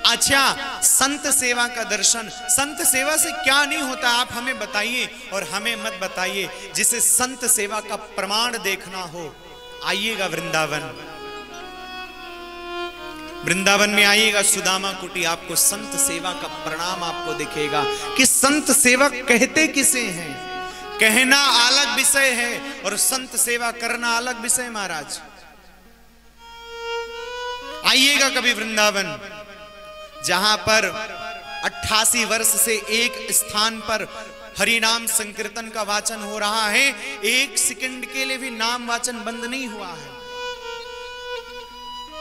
अच्छा, संत सेवा का दर्शन, संत सेवा से क्या नहीं होता आप हमें बताइए और हमें मत बताइए। जिसे संत सेवा का प्रमाण देखना हो आइएगा वृंदावन, वृंदावन में आइएगा सुदामा कुटी, आपको संत सेवा का प्रणाम आपको दिखेगा कि संत सेवा कहते किसे हैं। कहना अलग विषय है और संत सेवा करना अलग विषय। महाराज आइएगा कभी वृंदावन, जहां पर 88 वर्ष से एक स्थान पर हरि नाम संकीर्तन का वाचन हो रहा है, एक सेकंड के लिए भी नाम वाचन बंद नहीं हुआ है।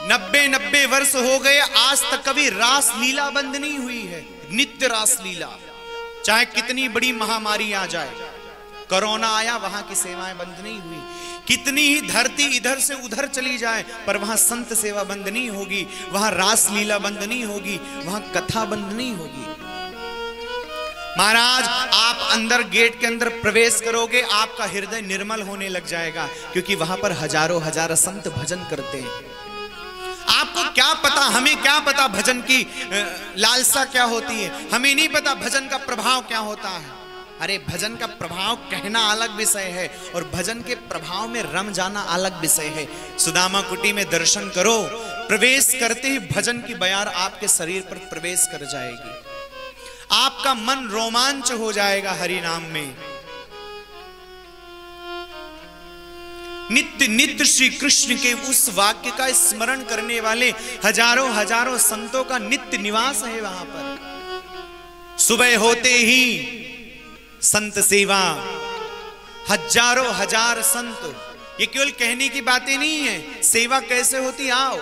90 वर्ष हो गए, आज तक कभी रास लीला बंद नहीं हुई है। नित्य रास लीला, चाहे कितनी बड़ी महामारी आ जाए, कोरोना आया वहां की सेवाएं बंद नहीं हुई। कितनी ही धरती इधर से उधर चली जाए पर वहां संत सेवा बंद नहीं होगी, वहां रास लीला बंद नहीं होगी, वहां कथा बंद नहीं होगी। महाराज आप अंदर गेट के अंदर प्रवेश करोगे, आपका हृदय निर्मल होने लग जाएगा, क्योंकि वहां पर हजारों हजार संत भजन करते हैं। आपको क्या पता, हमें क्या पता भजन की लालसा क्या होती है, हमें नहीं पता भजन का प्रभाव क्या होता है। अरे भजन का प्रभाव कहना अलग विषय है और भजन के प्रभाव में रम जाना अलग विषय है। सुदामा कुटी में दर्शन करो, प्रवेश करते ही भजन की बयार आपके शरीर पर प्रवेश कर जाएगी, आपका मन रोमांच हो जाएगा हरि नाम में। नित्य नित्य श्री कृष्ण के उस वाक्य का स्मरण करने वाले हजारों हजारों संतों का नित्य निवास है वहां पर। सुबह होते ही संत सेवा, हजारों हजार संत, ये केवल कहने की बातें नहीं है। सेवा कैसे होती, आओ,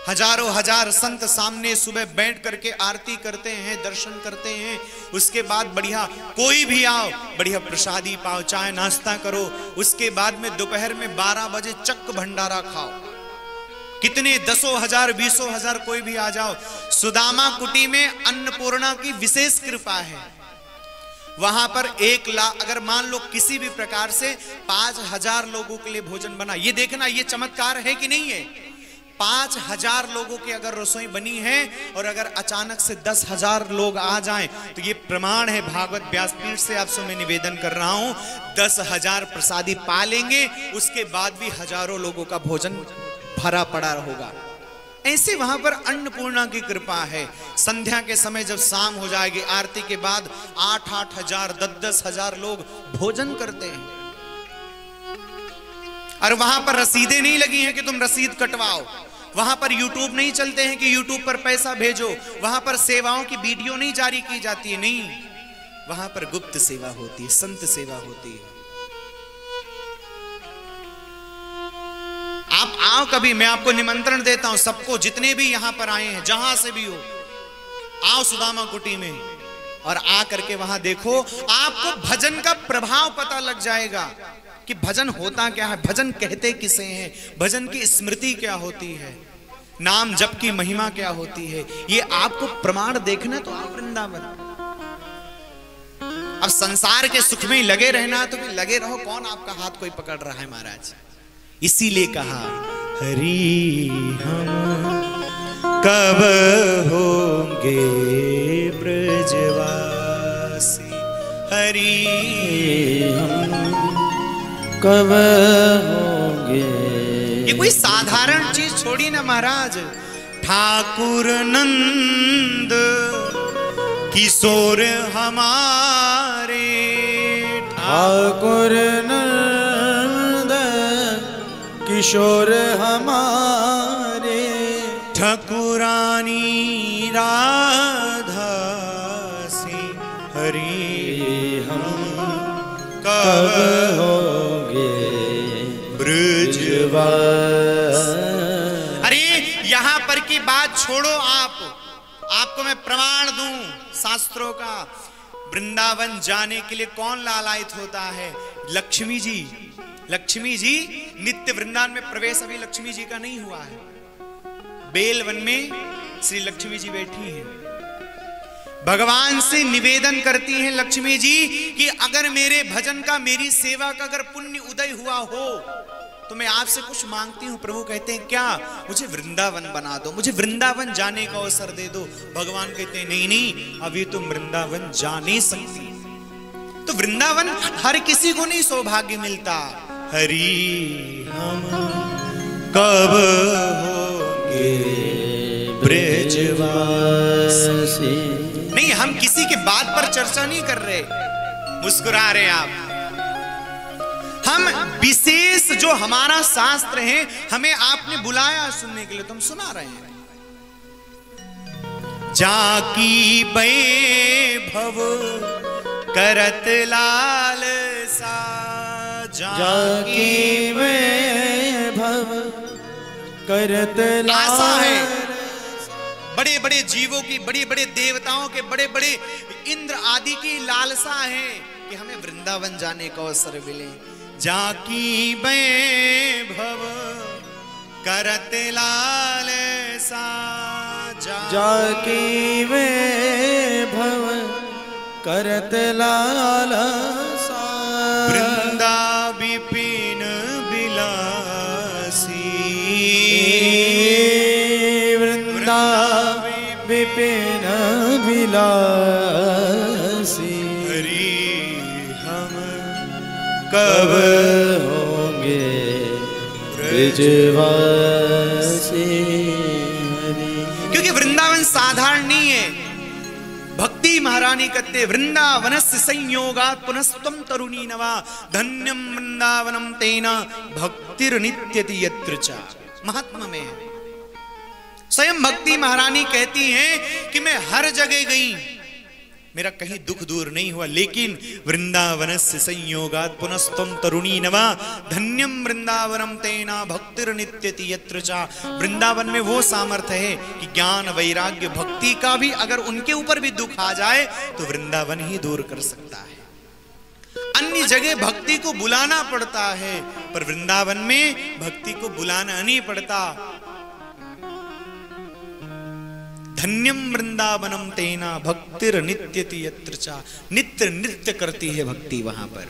हजारों हजार संत सामने सुबह बैठ करके आरती करते हैं, दर्शन करते हैं। उसके बाद बढ़िया कोई भी आओ, बढ़िया प्रसादी पाओ, चाय नाश्ता करो। उसके बाद में दोपहर में 12 बजे चक्क भंडारा खाओ। कितने 10,000 20,000 कोई भी आ जाओ। सुदामा कुटी में अन्नपूर्णा की विशेष कृपा है। वहां पर 1 लाख, अगर मान लो किसी भी प्रकार से 5,000 लोगों के लिए भोजन बना, ये देखना ये चमत्कार है कि नहीं है। 5,000 लोगों की अगर रसोई बनी है और अगर अचानक से 10,000 लोग आ जाएं तो ये प्रमाण है, भागवत व्यासपीठ से आपसे मैं निवेदन कर रहा हूं, 10,000 प्रसादी पा लेंगे, उसके बाद भी हजारों लोगों का भोजन भरा पड़ा होगा। ऐसे वहां पर अन्नपूर्णा की कृपा है। संध्या के समय जब शाम हो जाएगी, आरती के बाद 8-8 हजार 10-10 हजार लोग भोजन करते हैं। और वहां पर रसीदें नहीं लगी हैं कि तुम रसीद कटवाओ, वहां पर यूट्यूब नहीं चलते हैं कि यूट्यूब पर पैसा भेजो, वहां पर सेवाओं की वीडियो नहीं जारी की जाती है, नहीं, वहां पर गुप्त सेवा होती है, संत सेवा होती है। आप आओ कभी, मैं आपको निमंत्रण देता हूं सबको, जितने भी यहां पर आए हैं, जहां से भी हो, आओ सुदामा कुटी में और आ करके वहां देखो, आपको भजन का प्रभाव पता लग जाएगा कि भजन होता क्या है, भजन कहते किसे हैं, भजन की स्मृति क्या होती है, नाम जप की महिमा क्या होती है। ये आपको प्रमाण देखना तो आप वृंदावन। अब संसार के सुख में लगे रहना तो भी लगे रहो, कौन आपका हाथ कोई पकड़ रहा है महाराज। इसीलिए कहा हरि हम कब होंगे ब्रजवासी, हरि हम कब होंगे। ये कोई साधारण चीज छोड़ी ना महाराज। ठाकुर नंद किशोर हमारे, ठाकुर नंद किशोर हमारे, ठकुरानी राधा सी, हरि हम कब होंगे ब्रजवासी। अरे यहां पर की बात छोड़ो, आपको मैं प्रमाण दूं शास्त्रों का। वृंदावन जाने के लिए कौन लालायित होता है? लक्ष्मी जी। लक्ष्मी जी नित्य वृंदावन में प्रवेश अभी लक्ष्मी जी का नहीं हुआ है। बेलवन में श्री लक्ष्मी जी बैठी हैं, भगवान से निवेदन करती हैं लक्ष्मी जी कि अगर मेरे भजन का, मेरी सेवा का अगर पुण्य उदय हुआ हो तो मैं आपसे कुछ मांगती हूं। प्रभु कहते हैं क्या? मुझे वृंदावन बना दो, मुझे वृंदावन जाने का अवसर दे दो। भगवान कहते हैं नहीं नहीं, अभी तुम वृंदावन जा नहीं सकती। तो वृंदावन हर किसी को नहीं सौभाग्य मिलता। हरि हम कब होंगे ब्रजवासी। नहीं, हम किसी के बात पर चर्चा नहीं कर रहे, मुस्कुरा रहे आप। हम विशेष जो हमारा शास्त्र है, हमें आपने बुलाया सुनने के लिए, तुम सुना रहे हैं। जाकी वैभव करत लाल सा, जाकी वैभव करत आशा लाल। है बड़े बड़े जीवों की, बड़े बड़े देवताओं के, बड़े बड़े इंद्र आदि की लालसा है कि हमें वृंदावन जाने का अवसर मिले। जाकी वैभव करत लाल सा, जाकी वैभव करत लाल सा। वृंदा विपिन बिलासी, वृंदा विपिन बिलासी। हरि हम कब होंगे ब्रजवासी। क्योंकि वृंदावन साधारण नहीं है। भक्ति महारानी कहते वृंदावनस्य संयोगात् पुनस्त्वं तरुणी नवा, धन्यम वृंदावनम तेना भक्तिर्नित्यति यत्र च। महात्मा में है। स्वयं भक्ति महारानी कहती हैं कि मैं हर जगह गई, मेरा कहीं दुख दूर नहीं हुआ, लेकिन वृंदावनस्य संयोगात् पुनस्त्वं तरुणी नवा, धन्यम वृंदावनम तेना भक्तिर्नित्यति यत्र च। वृंदावन में वो सामर्थ्य है कि ज्ञान वैराग्य भक्ति का भी अगर उनके ऊपर भी दुख आ जाए तो वृंदावन ही दूर कर सकता है। अन्य जगह भक्ति को बुलाना पड़ता है, पर वृंदावन में भक्ति को बुलाना नहीं पड़ता। धन्यम वृंदावनम तेना भक्तिर्नित्यति यत्र च। नित्य नृत्य करती है भक्ति वहां पर।